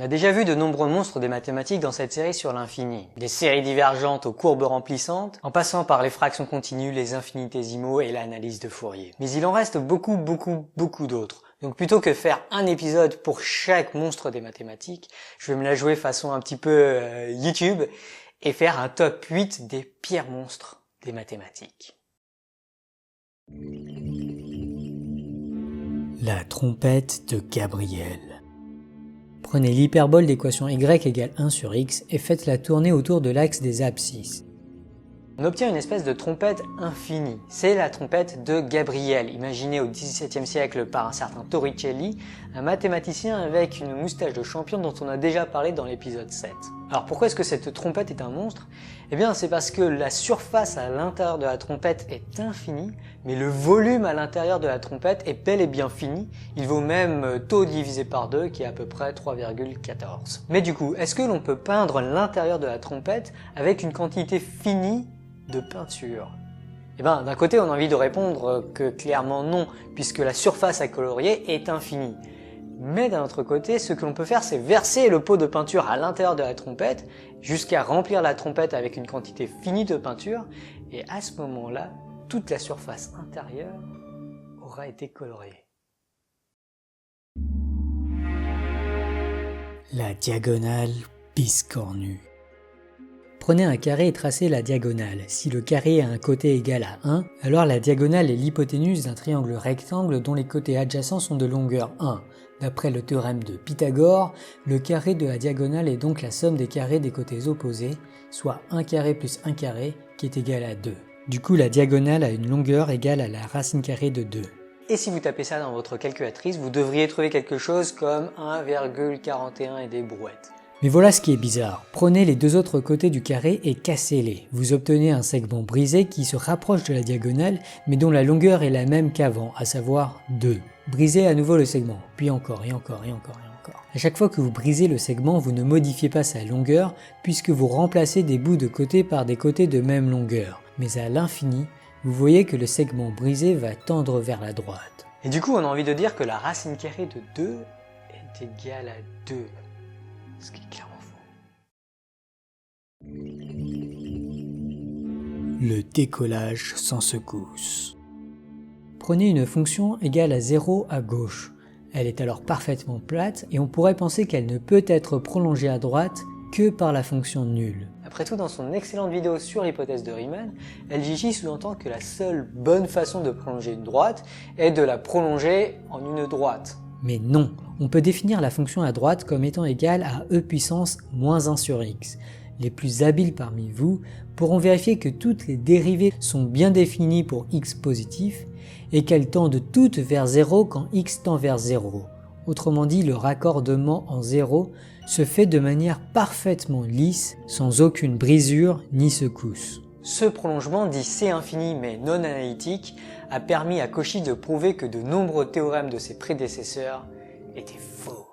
On a déjà vu de nombreux monstres des mathématiques dans cette série sur l'infini. Des séries divergentes aux courbes remplissantes, en passant par les fractions continues, les infinitésimaux et l'analyse de Fourier. Mais il en reste beaucoup d'autres. Donc plutôt que faire un épisode pour chaque monstre des mathématiques, je vais me la jouer façon un petit peu YouTube et faire un top 8 des pires monstres des mathématiques. La trompette de Gabriel. Prenez l'hyperbole d'équation y égale 1 sur x et faites-la tourner autour de l'axe des abscisses. On obtient une espèce de trompette infinie. C'est la trompette de Gabriel, imaginée au XVIIe siècle par un certain Torricelli, un mathématicien avec une moustache de champion dont on a déjà parlé dans l'épisode 7. Alors pourquoi est-ce que cette trompette est un monstre ? Eh bien c'est parce que la surface à l'intérieur de la trompette est infinie, mais le volume à l'intérieur de la trompette est bel et bien fini. Il vaut même taux divisé par 2 qui est à peu près 3,14. Mais du coup, est-ce que l'on peut peindre l'intérieur de la trompette avec une quantité finie de peinture? Eh bien, d'un côté, on a envie de répondre que clairement non, puisque la surface à colorier est infinie. Mais d'un autre côté, ce que l'on peut faire, c'est verser le pot de peinture à l'intérieur de la trompette, jusqu'à remplir la trompette avec une quantité finie de peinture, et à ce moment-là, toute la surface intérieure aura été colorée. La diagonale biscornue. Prenez un carré et tracez la diagonale. Si le carré a un côté égal à 1, alors la diagonale est l'hypoténuse d'un triangle rectangle dont les côtés adjacents sont de longueur 1. D'après le théorème de Pythagore, le carré de la diagonale est donc la somme des carrés des côtés opposés, soit 1 carré plus 1 carré qui est égal à 2. Du coup, la diagonale a une longueur égale à la racine carrée de 2. Et si vous tapez ça dans votre calculatrice, vous devriez trouver quelque chose comme 1,41 et des brouettes. Mais voilà ce qui est bizarre. Prenez les deux autres côtés du carré et cassez-les. Vous obtenez un segment brisé qui se rapproche de la diagonale, mais dont la longueur est la même qu'avant, à savoir 2. Brisez à nouveau le segment, puis encore et encore et encore et encore. À chaque fois que vous brisez le segment, vous ne modifiez pas sa longueur, puisque vous remplacez des bouts de côté par des côtés de même longueur. Mais à l'infini, vous voyez que le segment brisé va tendre vers la droite. Et du coup, on a envie de dire que la racine carrée de 2 est égale à 2. Ce qui est clairement faux. Le décollage sans secousse. Prenez une fonction égale à 0 à gauche. Elle est alors parfaitement plate et on pourrait penser qu'elle ne peut être prolongée à droite que par la fonction nulle. Après tout, dans son excellente vidéo sur l'hypothèse de Riemann, LJJ sous-entend que la seule bonne façon de prolonger une droite est de la prolonger en une droite. Mais non, on peut définir la fonction à droite comme étant égale à e puissance moins 1 sur x. Les plus habiles parmi vous pourront vérifier que toutes les dérivées sont bien définies pour x positif et qu'elles tendent toutes vers 0 quand x tend vers 0. Autrement dit, le raccordement en 0 se fait de manière parfaitement lisse, sans aucune brisure ni secousse. Ce prolongement, dit C infini mais non analytique, a permis à Cauchy de prouver que de nombreux théorèmes de ses prédécesseurs étaient faux.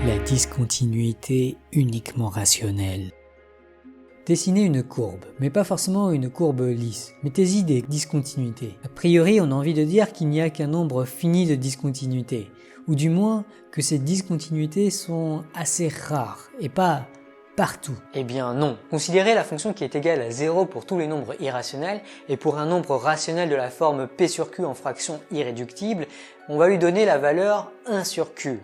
La discontinuité uniquement rationnelle. Dessinez une courbe, mais pas forcément une courbe lisse. Mettez-y des discontinuités. A priori, on a envie de dire qu'il n'y a qu'un nombre fini de discontinuités, ou du moins que ces discontinuités sont assez rares, et pas partout. Eh bien non. Considérez la fonction qui est égale à 0 pour tous les nombres irrationnels, et pour un nombre rationnel de la forme p sur q en fraction irréductible, on va lui donner la valeur 1 sur q.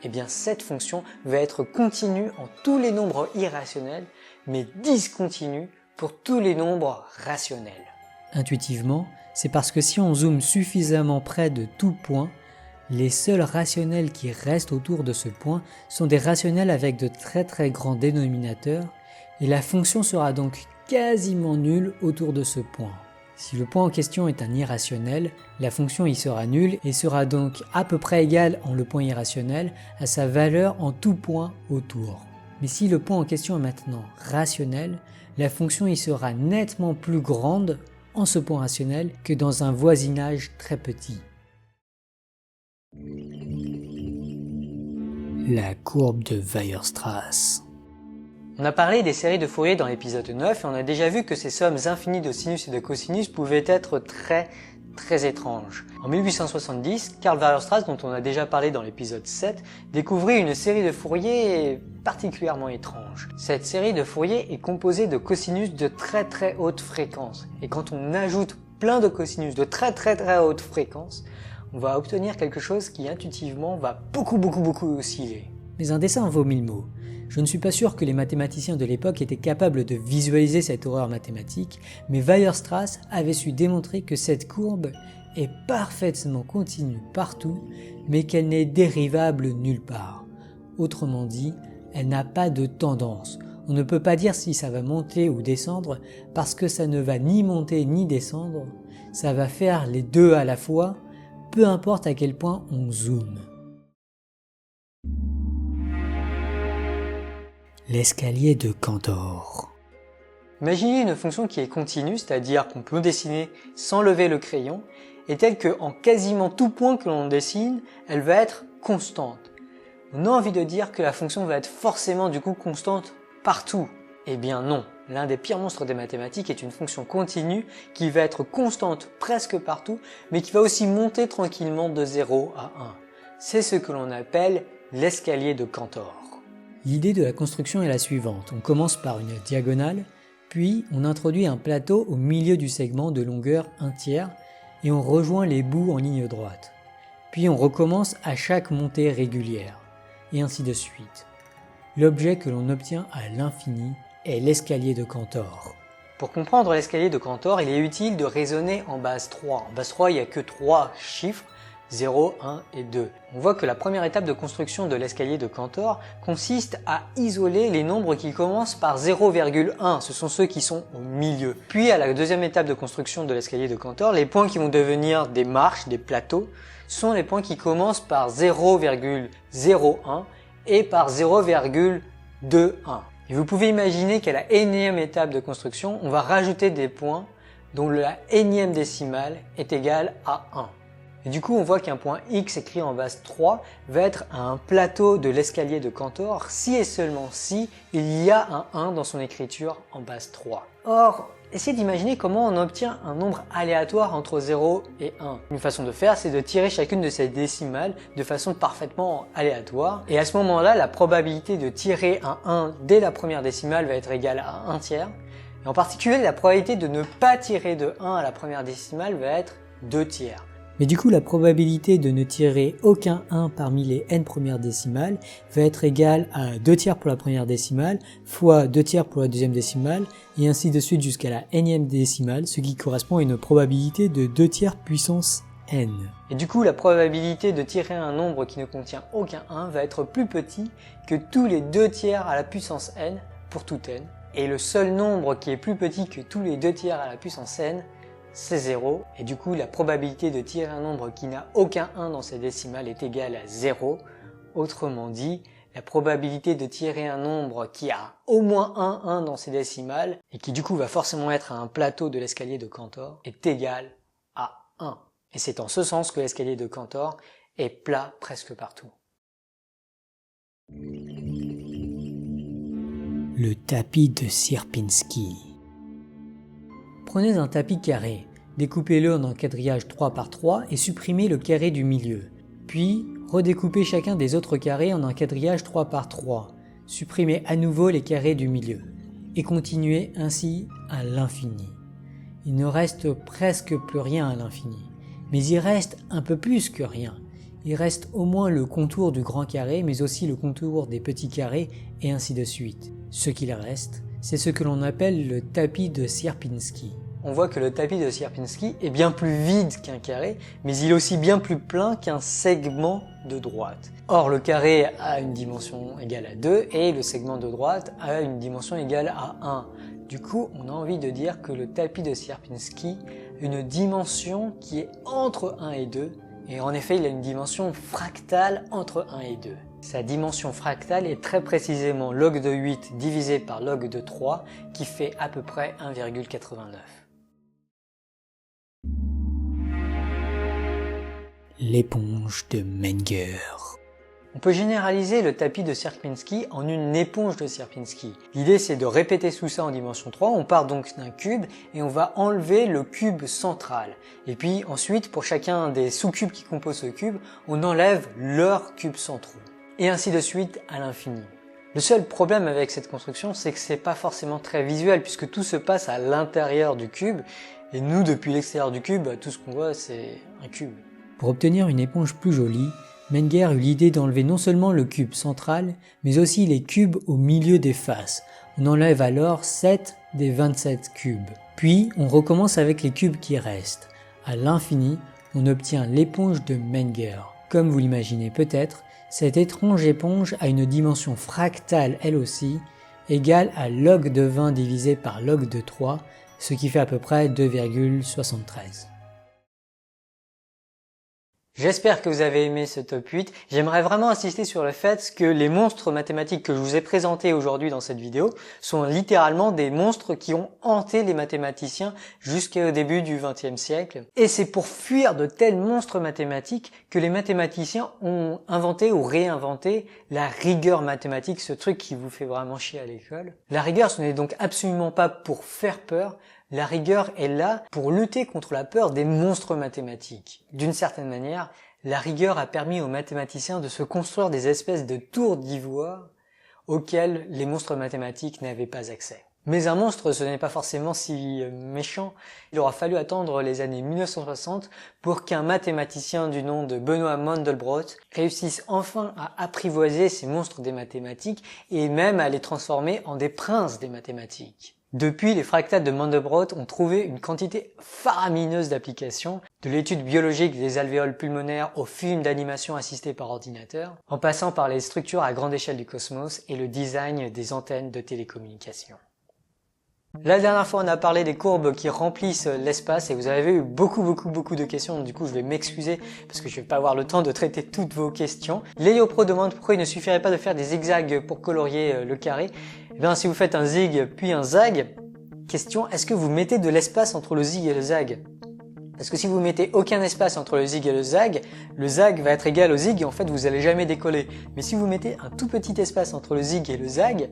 Eh bien cette fonction va être continue en tous les nombres irrationnels, mais discontinue pour tous les nombres rationnels. Intuitivement, c'est parce que si on zoome suffisamment près de tout point, les seuls rationnels qui restent autour de ce point sont des rationnels avec de très grands dénominateurs, et la fonction sera donc quasiment nulle autour de ce point. Si le point en question est un irrationnel, la fonction y sera nulle et sera donc à peu près égale en le point irrationnel à sa valeur en tout point autour. Mais si le point en question est maintenant rationnel, la fonction y sera nettement plus grande en ce point rationnel que dans un voisinage très petit. La courbe de Weierstrass. On a parlé des séries de Fourier dans l'épisode 9 et on a déjà vu que ces sommes infinies de sinus et de cosinus pouvaient être très très étrange. En 1870, Karl Weierstrass, dont on a déjà parlé dans l'épisode 7, découvrit une série de Fourier particulièrement étrange. Cette série de Fourier est composée de cosinus de très très haute fréquence. Et quand on ajoute plein de cosinus de très haute fréquence, on va obtenir quelque chose qui intuitivement va beaucoup osciller. Mais un dessin en vaut 1000 mots. Je ne suis pas sûr que les mathématiciens de l'époque étaient capables de visualiser cette horreur mathématique, mais Weierstrass avait su démontrer que cette courbe est parfaitement continue partout, mais qu'elle n'est dérivable nulle part. Autrement dit, elle n'a pas de tendance. On ne peut pas dire si ça va monter ou descendre, parce que ça ne va ni monter ni descendre, ça va faire les deux à la fois, peu importe à quel point on zoome. L'escalier de Cantor. Imaginez une fonction qui est continue, c'est-à-dire qu'on peut dessiner sans lever le crayon, et telle qu'en quasiment tout point que l'on dessine, elle va être constante. On a envie de dire que la fonction va être forcément du coup constante partout. Eh bien non, l'un des pires monstres des mathématiques est une fonction continue qui va être constante presque partout, mais qui va aussi monter tranquillement de 0 à 1. C'est ce que l'on appelle l'escalier de Cantor. L'idée de la construction est la suivante. On commence par une diagonale, puis on introduit un plateau au milieu du segment de longueur 1/3 et on rejoint les bouts en ligne droite. Puis on recommence à chaque montée régulière, et ainsi de suite. L'objet que l'on obtient à l'infini est l'escalier de Cantor. Pour comprendre l'escalier de Cantor, il est utile de raisonner en base 3. En base 3, il n'y a que 3 chiffres, 0, 1 et 2. On voit que la première étape de construction de l'escalier de Cantor consiste à isoler les nombres qui commencent par 0,1, ce sont ceux qui sont au milieu. Puis à la deuxième étape de construction de l'escalier de Cantor, les points qui vont devenir des marches, des plateaux, sont les points qui commencent par 0,01 et par 0,21. Et vous pouvez imaginer qu'à la énième étape de construction, on va rajouter des points dont la énième décimale est égale à 1. Et du coup, on voit qu'un point X écrit en base 3 va être un plateau de l'escalier de Cantor si et seulement si il y a un 1 dans son écriture en base 3. Or, essayez d'imaginer comment on obtient un nombre aléatoire entre 0 et 1. Une façon de faire, c'est de tirer chacune de ces décimales de façon parfaitement aléatoire. Et à ce moment-là, la probabilité de tirer un 1 dès la première décimale va être égale à 1/3. Et en particulier, la probabilité de ne pas tirer de 1 à la première décimale va être 2/3. Mais du coup, la probabilité de ne tirer aucun 1 parmi les n premières décimales va être égale à 2/3 pour la première décimale, fois 2/3 pour la deuxième décimale, et ainsi de suite jusqu'à la nème décimale, ce qui correspond à une probabilité de 2/3 puissance n. Et du coup, la probabilité de tirer un nombre qui ne contient aucun 1 va être plus petit que tous les 2/3 à la puissance n pour tout n. Et le seul nombre qui est plus petit que tous les 2/3 à la puissance n, c'est 0, et du coup la probabilité de tirer un nombre qui n'a aucun 1 dans ses décimales est égale à 0. Autrement dit, la probabilité de tirer un nombre qui a au moins un 1 dans ses décimales, et qui du coup va forcément être à un plateau de l'escalier de Cantor, est égale à 1. Et c'est en ce sens que l'escalier de Cantor est plat presque partout. Le tapis de Sierpinski. Prenez un tapis carré, découpez-le en encadrillage 3 par 3 et supprimez le carré du milieu. Puis, redécoupez chacun des autres carrés en encadrillage 3 par 3. Supprimez à nouveau les carrés du milieu. Et continuez ainsi à l'infini. Il ne reste presque plus rien à l'infini. Mais il reste un peu plus que rien. Il reste au moins le contour du grand carré, mais aussi le contour des petits carrés, et ainsi de suite. Ce qu'il reste, c'est ce que l'on appelle le tapis de Sierpinski. On voit que le tapis de Sierpinski est bien plus vide qu'un carré, mais il est aussi bien plus plein qu'un segment de droite. Or, le carré a une dimension égale à 2 et le segment de droite a une dimension égale à 1. Du coup, on a envie de dire que le tapis de Sierpinski a une dimension qui est entre 1 et 2, et en effet, il a une dimension fractale entre 1 et 2. Sa dimension fractale est très précisément log de 8 divisé par log de 3, qui fait à peu près 1,89. L'éponge de Menger. On peut généraliser le tapis de Sierpinski en une éponge de Sierpinski. L'idée c'est de répéter tout ça en dimension 3, on part donc d'un cube et on va enlever le cube central. Et puis ensuite, pour chacun des sous-cubes qui composent ce cube, on enlève leurs cubes centraux. Et ainsi de suite à l'infini. Le seul problème avec cette construction, c'est que c'est pas forcément très visuel puisque tout se passe à l'intérieur du cube et nous, depuis l'extérieur du cube, tout ce qu'on voit c'est un cube. Pour obtenir une éponge plus jolie, Menger eut l'idée d'enlever non seulement le cube central, mais aussi les cubes au milieu des faces. On enlève alors 7 des 27 cubes. Puis, on recommence avec les cubes qui restent. À l'infini, on obtient l'éponge de Menger. Comme vous l'imaginez peut-être, cette étrange éponge a une dimension fractale elle aussi, égale à log de 20 divisé par log de 3, ce qui fait à peu près 2,73. J'espère que vous avez aimé ce top 8. J'aimerais vraiment insister sur le fait que les monstres mathématiques que je vous ai présentés aujourd'hui dans cette vidéo sont littéralement des monstres qui ont hanté les mathématiciens jusqu'au début du XXe siècle. Et c'est pour fuir de tels monstres mathématiques que les mathématiciens ont inventé ou réinventé la rigueur mathématique, ce truc qui vous fait vraiment chier à l'école. La rigueur, ce n'est donc absolument pas pour faire peur. La rigueur est là pour lutter contre la peur des monstres mathématiques. D'une certaine manière, la rigueur a permis aux mathématiciens de se construire des espèces de tours d'ivoire auxquelles les monstres mathématiques n'avaient pas accès. Mais un monstre, ce n'est pas forcément si méchant. Il aura fallu attendre les années 1960 pour qu'un mathématicien du nom de Benoît Mandelbrot réussisse enfin à apprivoiser ces monstres des mathématiques et même à les transformer en des princes des mathématiques. Depuis, les fractales de Mandelbrot ont trouvé une quantité faramineuse d'applications, de l'étude biologique des alvéoles pulmonaires aux films d'animation assistés par ordinateur, en passant par les structures à grande échelle du cosmos et le design des antennes de télécommunications. La dernière fois, on a parlé des courbes qui remplissent l'espace et vous avez eu beaucoup de questions. Du coup, je vais m'excuser parce que je vais pas avoir le temps de traiter toutes vos questions. Léo demande pourquoi il ne suffirait pas de faire des zigzags pour colorier le carré. Eh bien, si vous faites un zig puis un zag, question, est-ce que vous mettez de l'espace entre le zig et le zag? Parce que si vous mettez aucun espace entre le zig le zag va être égal au zig et en fait vous allez jamais décoller. Mais si vous mettez un tout petit espace entre le zig et le zag,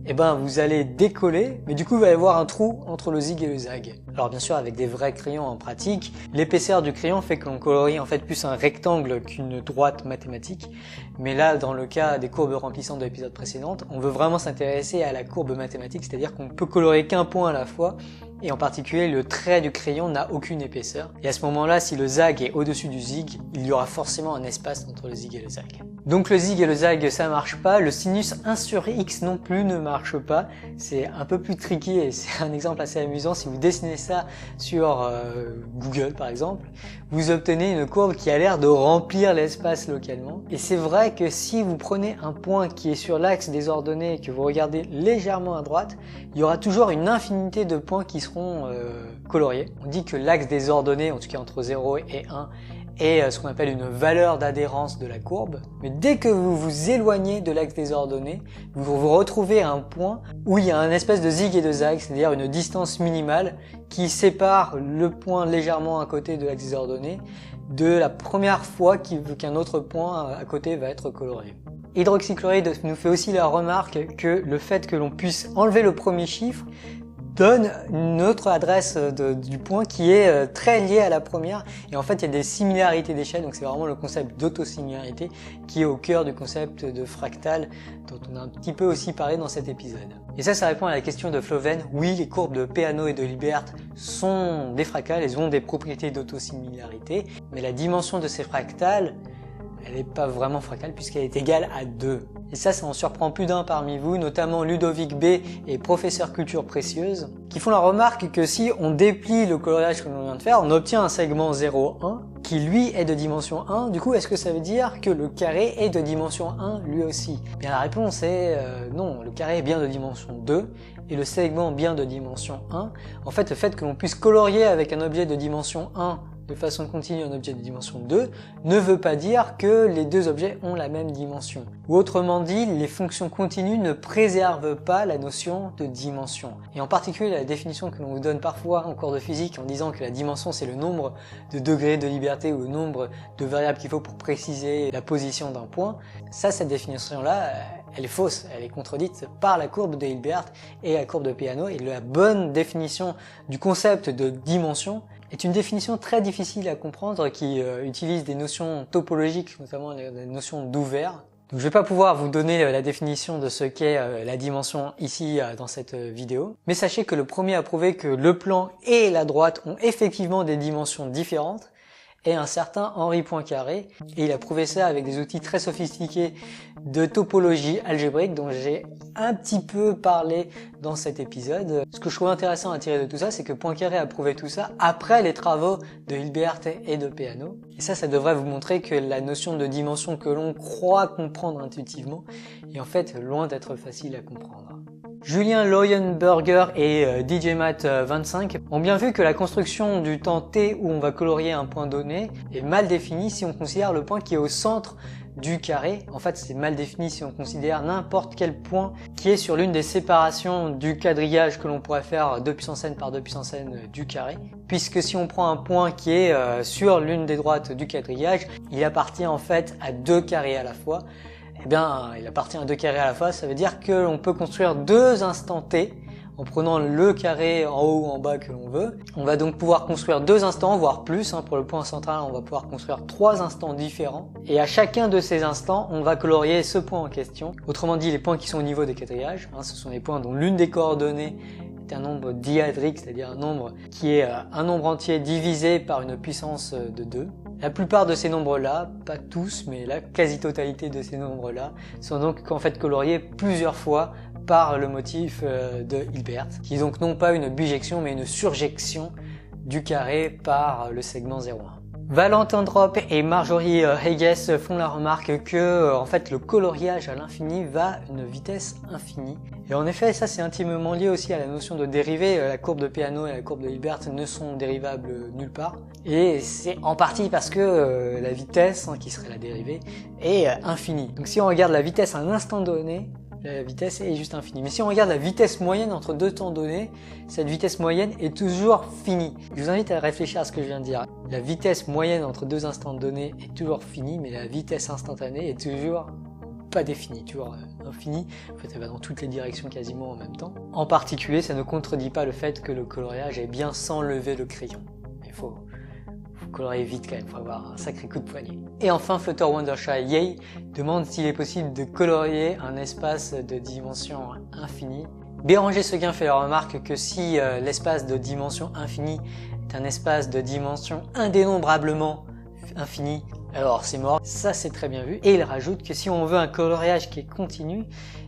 eh ben vous allez décoller, mais du coup il va y avoir un trou entre le zig et le zag. Alors bien sûr avec des vrais crayons en pratique, l'épaisseur du crayon fait qu'on colorie en fait plus un rectangle qu'une droite mathématique, mais là dans le cas des courbes remplissantes de l'épisode précédent, on veut vraiment s'intéresser à la courbe mathématique, c'est-à-dire qu'on peut colorer qu'un point à la fois, et en particulier le trait du crayon n'a aucune épaisseur. Et à ce moment-là, si le zag est au-dessus du zig, il y aura forcément un espace entre le zig et le zag. Donc le zig et le zag ça marche pas, le sinus 1 sur x non plus ne marche pas, c'est un peu plus tricky et c'est un exemple assez amusant. Si vous dessinez ça sur Google par exemple, vous obtenez une courbe qui a l'air de remplir l'espace localement. Et c'est vrai que si vous prenez un point qui est sur l'axe des ordonnées et que vous regardez légèrement à droite, il y aura toujours une infinité de points qui seront coloriés. On dit que l'axe des ordonnées, en tout cas entre 0 et 1, est ce qu'on appelle une valeur d'adhérence de la courbe. Mais dès que vous vous éloignez de l'axe des ordonnées, vous vous retrouvez à un point où il y a un espèce de zig et de zag, c'est-à-dire une distance minimale qui sépare le point légèrement à côté de l'axe des ordonnées de la première fois qu'un autre point à côté va être coloré. Hydroxychloride nous fait aussi la remarque que le fait que l'on puisse enlever le premier chiffre donne une autre adresse du point qui est très liée à la première, et en fait il y a des similarités d'échelle, donc c'est vraiment le concept d'autosimilarité qui est au cœur du concept de fractal dont on a un petit peu aussi parlé dans cet épisode. Et ça répond à la question de Floven. Oui, les courbes de Peano et de Hilbert sont des fractales, elles ont des propriétés d'autosimilarité, mais la dimension de ces fractales, elle n'est pas vraiment fractale puisqu'elle est égale à 2. Et ça en surprend plus d'un parmi vous, notamment Ludovic B et professeur culture précieuse, qui font la remarque que si on déplie le coloriage que l'on vient de faire, on obtient un segment 0,1 qui lui est de dimension 1. Du coup, est-ce que ça veut dire que le carré est de dimension 1 lui aussi? Bien la réponse est non, le carré est bien de dimension 2 et le segment bien de dimension 1. En fait, le fait que l'on puisse colorier avec un objet de dimension 1 de façon continue un objet de dimension 2 ne veut pas dire que les deux objets ont la même dimension. Ou autrement dit, les fonctions continues ne préservent pas la notion de dimension. Et en particulier la définition que l'on vous donne parfois en cours de physique en disant que la dimension c'est le nombre de degrés de liberté ou le nombre de variables qu'il faut pour préciser la position d'un point, cette définition-là, elle est fausse, elle est contredite par la courbe de Hilbert et la courbe de Peano, et la bonne définition du concept de dimension est une définition très difficile à comprendre qui utilise des notions topologiques, notamment la notion d'ouvert. Donc je ne vais pas pouvoir vous donner la définition de ce qu'est la dimension ici dans cette vidéo, mais sachez que le premier a prouvé que le plan et la droite ont effectivement des dimensions différentes, et un certain Henri Poincaré, et il a prouvé ça avec des outils très sophistiqués de topologie algébrique dont j'ai un petit peu parlé dans cet épisode. Ce que je trouve intéressant à tirer de tout ça, c'est que Poincaré a prouvé tout ça après les travaux de Hilbert et de Peano. Et ça devrait vous montrer que la notion de dimension que l'on croit comprendre intuitivement est en fait loin d'être facile à comprendre. Julien Leuenberger et DJMat25 ont bien vu que la construction du temps t où on va colorier un point donné est mal définie si on considère le point qui est au centre du carré. En fait, c'est mal défini si on considère n'importe quel point qui est sur l'une des séparations du quadrillage que l'on pourrait faire 2 puissance n par 2 puissance n du carré. Puisque si on prend un point qui est sur l'une des droites du quadrillage, il appartient en fait à deux carrés à la fois. Eh bien, il appartient à deux carrés à la fois, ça veut dire qu'on peut construire deux instants t en prenant le carré en haut ou en bas que l'on veut. On va donc pouvoir construire deux instants, voire plus. Pour le point central, on va pouvoir construire trois instants différents. Et à chacun de ces instants, on va colorier ce point en question. Autrement dit, les points qui sont au niveau des quadrillages, ce sont les points dont l'une des coordonnées est un nombre diadrique, c'est-à-dire un nombre qui est un nombre entier divisé par une puissance de 2. La plupart de ces nombres-là, pas tous, mais la quasi-totalité de ces nombres-là, sont donc en fait coloriés plusieurs fois par le motif de Hilbert, qui est donc non pas une bijection, mais une surjection du carré par le segment 0,1. Valentin Drop et Marjorie Hayes font la remarque que en fait le coloriage à l'infini va à une vitesse infinie. Et en effet, ça c'est intimement lié aussi à la notion de dérivée. La courbe de Peano et la courbe de Hilbert ne sont dérivables nulle part. Et c'est en partie parce que la vitesse, qui serait la dérivée, est infinie. Donc si on regarde la vitesse à un instant donné, la vitesse est juste infinie. Mais si on regarde la vitesse moyenne entre deux temps donnés, cette vitesse moyenne est toujours finie. Je vous invite à réfléchir à ce que je viens de dire. La vitesse moyenne entre deux instants donnés est toujours finie, mais la vitesse instantanée est toujours pas définie, toujours infinie. En fait, elle va dans toutes les directions quasiment en même temps. En particulier, ça ne contredit pas le fait que le coloriage est bien sans lever le crayon. Il faut colorier vite quand même, il faut avoir un sacré coup de poignet. Et enfin, Flutter Wondershire Yay demande s'il est possible de colorier un espace de dimension infinie. Béranger Seguin fait la remarque que si l'espace de dimension infinie est un espace de dimension indénombrablement infinie, alors c'est mort. Ça c'est très bien vu. Et il rajoute que si on veut un coloriage qui est continu,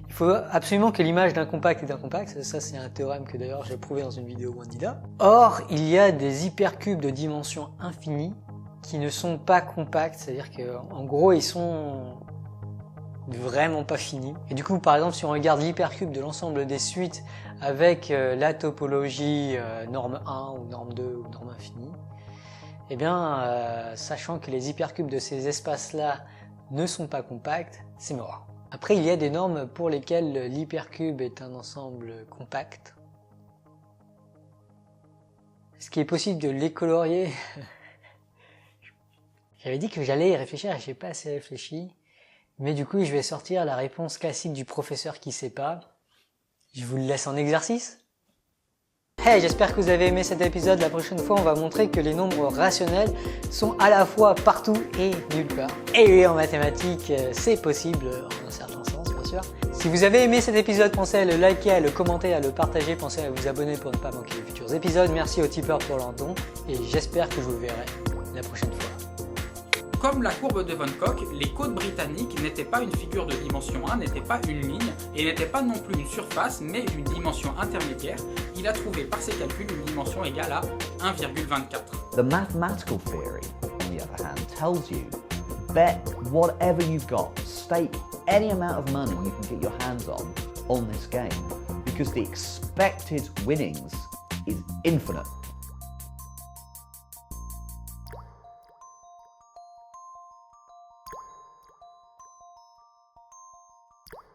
il faut absolument que l'image d'un compact est d'un compact. Ça c'est un théorème que d'ailleurs j'ai prouvé dans une vidéo Wandida. Or, il y a des hypercubes de dimension infinie qui ne sont pas compacts, c'est-à-dire qu'en gros ils sont vraiment pas finis. Et du coup, par exemple, si on regarde l'hypercube de l'ensemble des suites avec la topologie norme 1 ou norme 2 ou norme infinie, eh bien, sachant que les hypercubes de ces espaces-là ne sont pas compacts, c'est mort. Après, il y a des normes pour lesquelles l'hypercube est un ensemble compact. Est-ce qu'il est possible de les colorier? J'avais dit que j'allais y réfléchir et j'ai pas assez réfléchi. Mais du coup, je vais sortir la réponse classique du professeur qui sait pas. Je vous le laisse en exercice. Hey, j'espère que vous avez aimé cet épisode. La prochaine fois, on va montrer que les nombres rationnels sont à la fois partout et nulle part. Et oui, en mathématiques, c'est possible, en un certain sens, bien sûr. Si vous avez aimé cet épisode, pensez à le liker, à le commenter, à le partager. Pensez à vous abonner pour ne pas manquer les futurs épisodes. Merci aux tipeurs pour leur don. Et j'espère que je vous verrai la prochaine fois. Comme la courbe de Von Koch, les côtes britanniques n'étaient pas une figure de dimension 1, n'étaient pas une ligne, et n'étaient pas non plus une surface, mais une dimension intermédiaire. Il a trouvé par ses calculs une dimension égale à 1,24. The mathematical theory, on the other hand, tells you bet whatever you've got, stake any amount of money you can get your hands on this game, because the expected winnings is infinite.